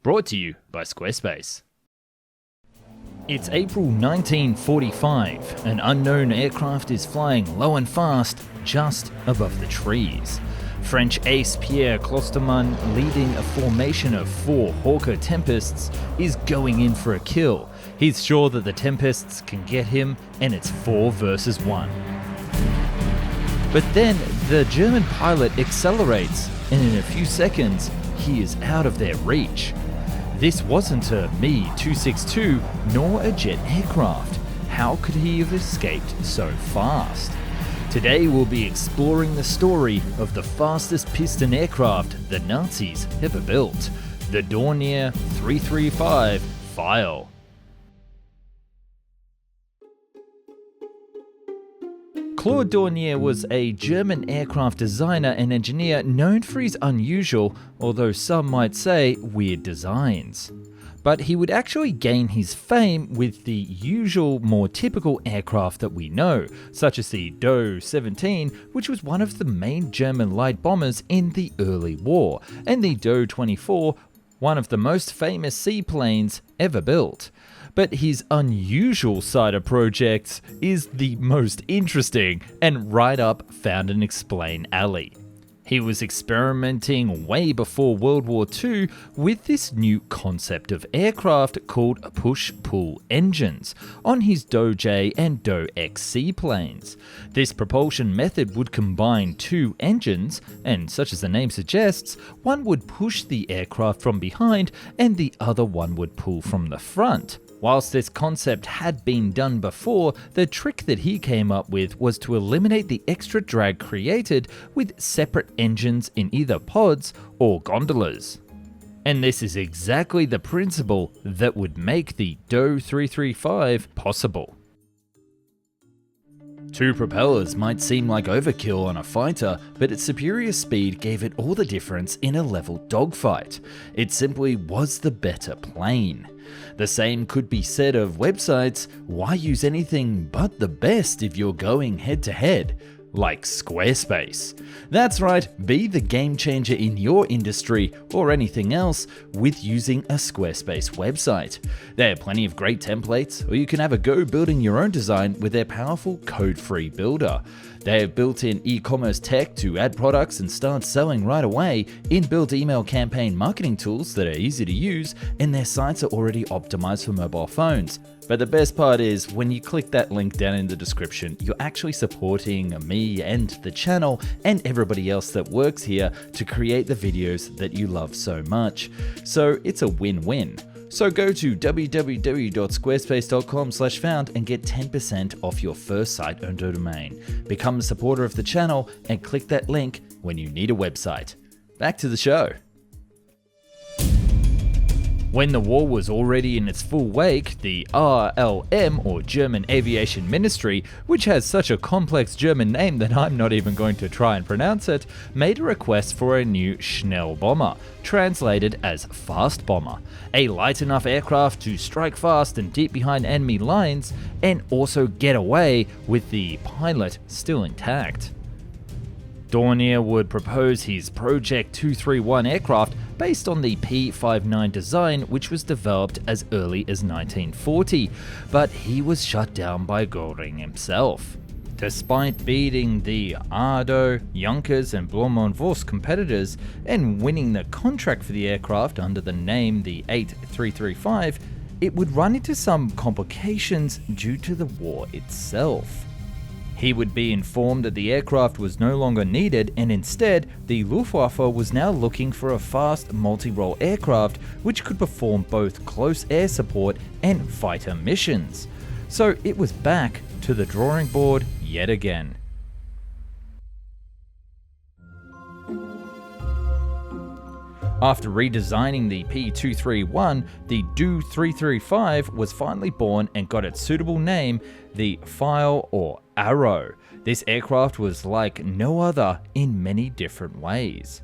brought to you by Squarespace. It's April 1945. An unknown aircraft is flying low and fast just above the trees. French ace Pierre Clostermann, leading a formation of 4 Hawker Tempests, is going in for a kill. He's sure that the Tempests can get him, and it's 4 versus 1. But then the German pilot accelerates, and in a few seconds, he is out of their reach. This wasn't a Me-262 nor a jet aircraft. How could he have escaped so fast? Today we'll be exploring the story of the fastest piston aircraft the Nazis ever built, the Dornier 335 Pfeil. Claude Dornier was a German aircraft designer and engineer known for his unusual, although some might say weird designs. But he would actually gain his fame with the usual, more typical aircraft that we know, such as the Do-17, which was one of the main German light bombers in the early war, and the Do-24, one of the most famous seaplanes ever built. But his unusual side of projects is the most interesting, and right up Found and Explain alley. He was experimenting way before World War II with this new concept of aircraft called push-pull engines on his Do-J and Do-X seaplanes. This propulsion method would combine 2 engines, and such as the name suggests, one would push the aircraft from behind and the other one would pull from the front. Whilst this concept had been done before, the trick that he came up with was to eliminate the extra drag created with separate engines in either pods or gondolas. And this is exactly the principle that would make the Do 335 possible. 2 propellers might seem like overkill on a fighter, but its superior speed gave it all the difference in a level dogfight. It simply was the better plane. The same could be said of websites. Why use anything but the best if you're going head to head? Like Squarespace. That's right, be the game changer in your industry or anything else with using a Squarespace website. There are plenty of great templates, or you can have a go building your own design with their powerful code-free builder. They have built-in e-commerce tech to add products and start selling right away, inbuilt email campaign marketing tools that are easy to use, and their sites are already optimized for mobile phones. But the best part is, when you click that link down in the description, you're actually supporting me and the channel and everybody else that works here to create the videos that you love so much. So it's a win-win. So go to www.squarespace.com/found and get 10% off your first site under domain. Become a supporter of the channel and click that link when you need a website. Back to the show. When the war was already in its full wake, the RLM, or German Aviation Ministry, which has such a complex German name that I'm not even going to try and pronounce it, made a request for a new Schnellbomber, translated as fast bomber, a light enough aircraft to strike fast and deep behind enemy lines, and also get away with the pilot still intact. Dornier would propose his Project 231 aircraft based on the P-59 design, which was developed as early as 1940, but he was shut down by Göring himself. Despite beating the Ardo, Junkers and Blohm+Voss competitors and winning the contract for the aircraft under the name the 8335, it would run into some complications due to the war itself. He would be informed that the aircraft was no longer needed, and instead, the Luftwaffe was now looking for a fast multi-role aircraft which could perform both close air support and fighter missions. So it was back to the drawing board yet again. After redesigning the P-231, the Do-335 was finally born and got its suitable name, the Pfeil or Arrow. This aircraft was like no other in many different ways.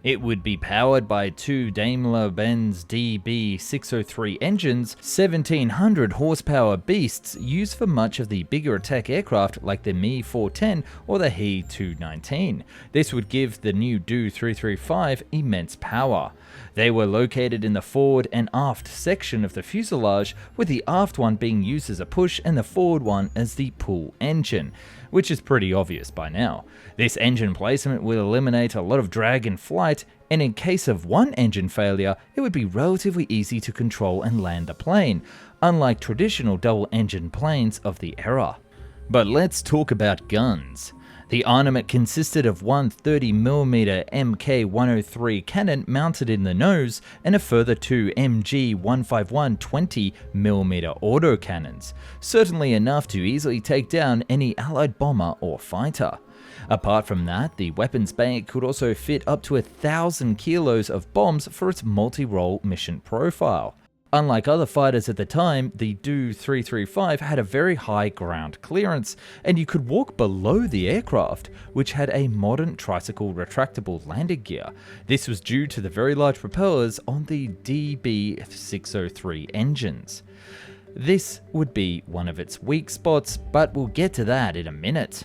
It would be powered by two Daimler-Benz DB603 engines, 1700 horsepower beasts used for much of the bigger attack aircraft like the Me-410 or the He-219. This would give the new Do-335 immense power. They were located in the forward and aft section of the fuselage, with the aft one being used as a push and the forward one as the pull engine, which is pretty obvious by now. This engine placement will eliminate a lot of drag in flight, and in case of one engine failure, it would be relatively easy to control and land the plane, unlike traditional double-engine planes of the era. But let's talk about guns. The armament consisted of one 30mm Mk103 cannon mounted in the nose and a further two MG151 20mm autocannons, certainly enough to easily take down any Allied bomber or fighter. Apart from that, the weapons bank could also fit up to 1,000 kilos of bombs for its multi-role mission profile. Unlike other fighters at the time, the Do-335 had a very high ground clearance, and you could walk below the aircraft, which had a modern tricycle retractable landing gear. This was due to the very large propellers on the DB603 engines. This would be one of its weak spots, but we'll get to that in a minute.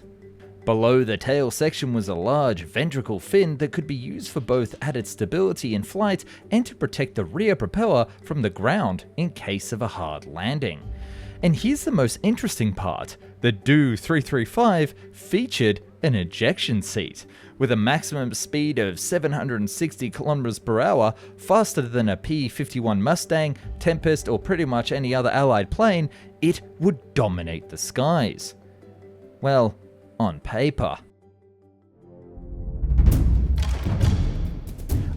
Below the tail section was a large ventricle fin that could be used for both added stability in flight and to protect the rear propeller from the ground in case of a hard landing. And here's the most interesting part: the Do-335 featured an ejection seat. With a maximum speed of 760 km per hour, faster than a P-51 Mustang, Tempest, or pretty much any other Allied plane, it would dominate the skies. Well, on paper.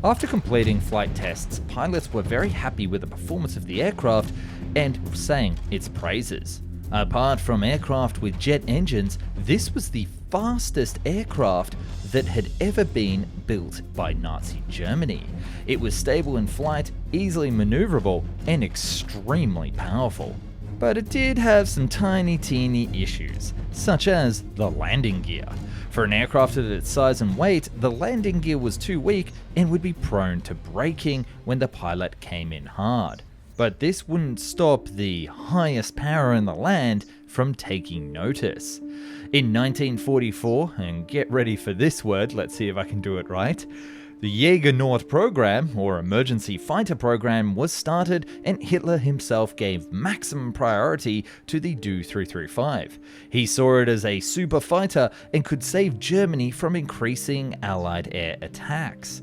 After completing flight tests, pilots were very happy with the performance of the aircraft and sang its praises. Apart from aircraft with jet engines, this was the fastest aircraft that had ever been built by Nazi Germany. It was stable in flight, easily maneuverable, and extremely powerful. But it did have some teeny issues, such as the landing gear. For an aircraft of its size and weight, the landing gear was too weak and would be prone to breaking when the pilot came in hard. But this wouldn't stop the highest power in the land from taking notice. In 1944, and get ready for this word, let's see if I can do it right, the Jägernaut program, or emergency fighter program, was started, and Hitler himself gave maximum priority to the Do-335. He saw it as a super fighter and could save Germany from increasing Allied air attacks.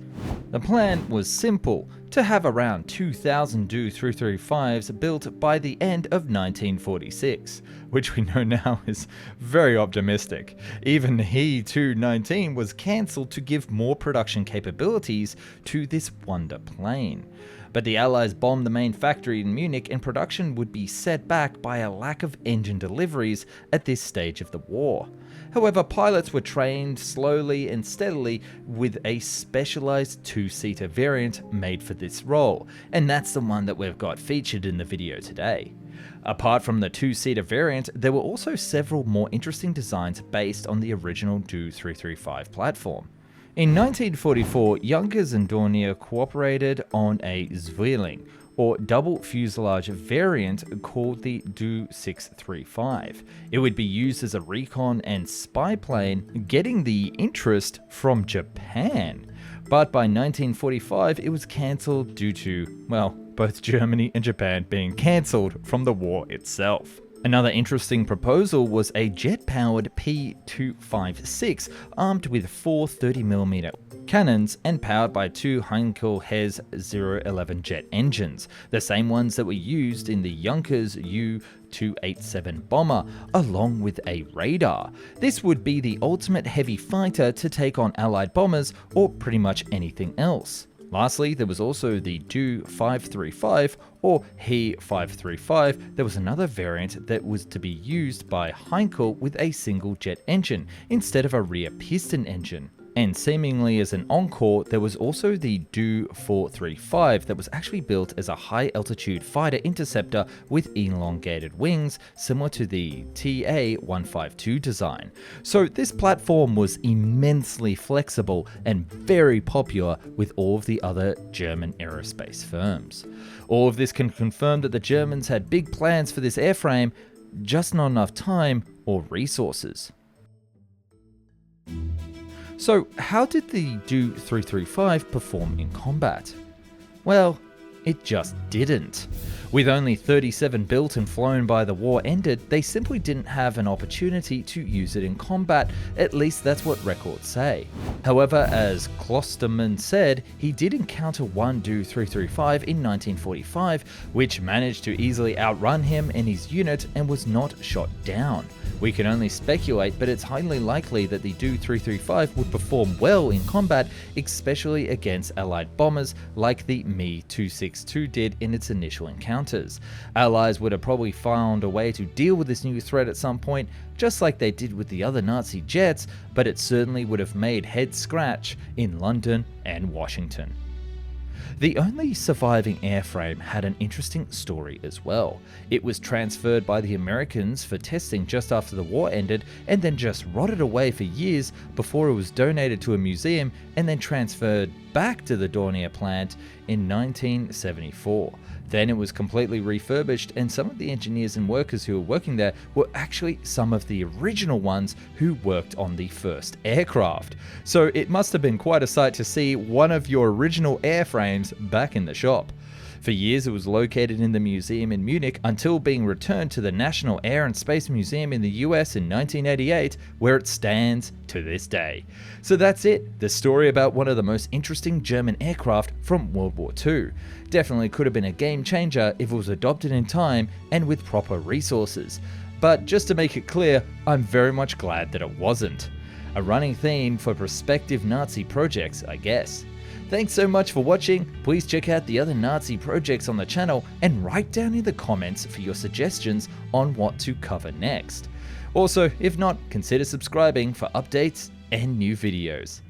The plan was simple: to have around 2,000 Do-335s built by the end of 1946, which we know now is very optimistic. Even the He-219 was cancelled to give more production capabilities to this wonder plane. But the Allies bombed the main factory in Munich, and production would be set back by a lack of engine deliveries at this stage of the war. However, pilots were trained slowly and steadily with a specialized two-seater variant made for this role, and that's the one that we've got featured in the video today. Apart from the two-seater variant, there were also several more interesting designs based on the original Do-335 platform. In 1944, Junkers and Dornier cooperated on a Zwilling, or double fuselage variant called the Do-635. It would be used as a recon and spy plane, getting the interest from Japan. But by 1945, it was cancelled due to, well, both Germany and Japan being cancelled from the war itself. Another interesting proposal was a jet-powered P-256 armed with four 30mm cannons and powered by two Heinkel Hess 011 jet engines, the same ones that were used in the Junkers U-287 bomber, along with a radar. This would be the ultimate heavy fighter to take on Allied bombers or pretty much anything else. Lastly, there was also the Do-535 or He-535. There was another variant that was to be used by Heinkel with a single jet engine instead of a rear piston engine. And seemingly as an encore, there was also the Do-435 that was actually built as a high-altitude fighter interceptor with elongated wings, similar to the TA-152 design. So this platform was immensely flexible and very popular with all of the other German aerospace firms. All of this can confirm that the Germans had big plans for this airframe, just not enough time or resources. So how did the Do-335 perform in combat? Well, it just didn't. With only 37 built and flown by the war ended, they simply didn't have an opportunity to use it in combat, at least that's what records say. However, as Klosterman said, he did encounter one Do-335 in 1945, which managed to easily outrun him and his unit and was not shot down. We can only speculate, but it's highly likely that the Do-335 would perform well in combat, especially against Allied bombers like the Me-262 did in its initial encounters. Allies would have probably found a way to deal with this new threat at some point, just like they did with the other Nazi jets, but it certainly would have made heads scratch in London and Washington. The only surviving airframe had an interesting story as well. It was transferred by the Americans for testing just after the war ended and then just rotted away for years before it was donated to a museum and then transferred back to the Dornier plant in 1974. Then it was completely refurbished, and some of the engineers and workers who were working there were actually some of the original ones who worked on the first aircraft. So it must have been quite a sight to see one of your original airframes back in the shop. For years it was located in the museum in Munich until being returned to the National Air and Space Museum in the US in 1988, where it stands to this day. So that's it, the story about one of the most interesting German aircraft from World War II. Definitely could have been a game changer if it was adopted in time and with proper resources. But just to make it clear, I'm very much glad that it wasn't. A running theme for prospective Nazi projects, I guess. Thanks so much for watching. Please check out the other Nazi projects on the channel and write down in the comments for your suggestions on what to cover next. Also, if not, consider subscribing for updates and new videos.